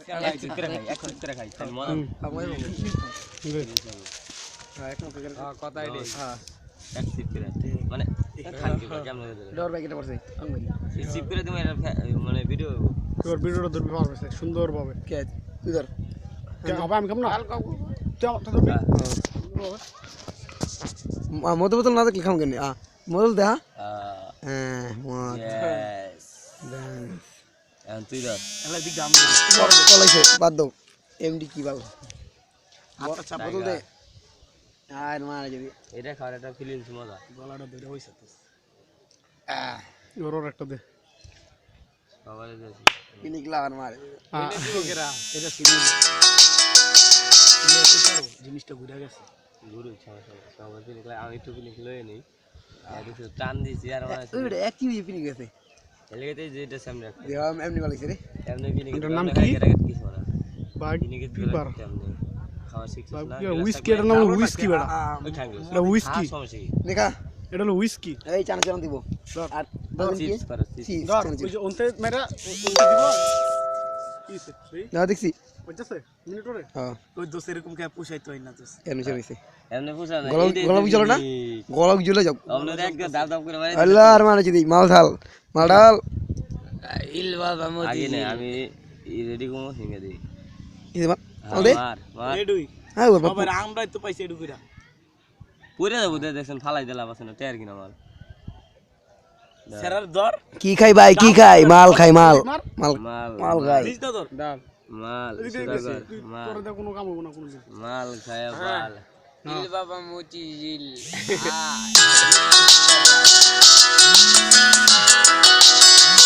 এক সিপ করে খাই এক সিপ করে খাই তাহলে মজা কথাই রে এক সিপ করে মানে খান কি কেমন ডর ভাই কেটে পড়ছে সিপ করে তুমি মানে ভিডিও তোর ভিডিওটা ধরবি পারবে সুন্দরভাবে কে তুই ধর কে হবে আমি কেমন তুই আমার ধরবি মদ বোতল না দেখলে খাম কেন মদল দেখা হ্যাঁ তুই ধর কলাইছে বাদ দাও এমডি কি ভালো বোতল দে আর মারা যাবি এটা খাওয়ার একটা ফিলিংস মজা গলাটা ধরে হইছে তো ওর একটা দে সবাই দিয়েছি কিনিক লাগার মারে এটা সিরিয়াল জিনিসটা ঘুরে গেছে গুরু সবাই ফিলিং আমি একটু ফিলিং লয়ে নেই আর একটু টান দিছি আর মানে ওইটা এক কি ফিনিক গেছে এলাকাতে যেটা সামনে রাখ দেওয়া এমনি কলাইছে রে এমনি ফিলিং এটার নাম কি? কিছু না বাগ ফিলিংয়ে পিপার এমনি খাওয়া শিখছিস না হুইস্কি এটার নাম হলো হুইস্কি বেটা ওই ঠাঙ্গে এটা হুইস্কি সমস্যা কি দেখা এটা হলো হুইস্কি এই চানা চানা দিব আর দাদন কি চিপস করে চিপস ধর চানা ওই চিপস যে অন্তে মেরা অন্তে দিব কিসে এই না দেখছি বুঝছস মিনিট ওরে হ্যাঁ ওই দোস এরকম কে পুষাইতো না দোস এমনি চলেছে এমনি পুষা না গলা বুঝলো না গলা বুঝলো যাও আপনাদের একদম দাব দাব করে মারি আল্লাহ আর মারা যদি মাল ঢাল মাল ঢাল ইল বাবা মোদি আগে না আমি রেডি করব হিঙ্গে দেই এই মাল দে মার মার এডুই হ্যাঁ ওর বাপ আবার আমরাই তো পাইছি এডুকুরা পুরে দেব দেখছেন ফালাই দিলাম আছে না টের কিনা মাল সেরার দর কি খাই ভাই কি খাই মাল খাই মাল মাল মাল মাল খাই লিজ দর মাল সুদাগর মাল তোর দা কোনো কাম হবে না কোনো দিন মাল খায়া মাল ইল বাবা মোচি জিল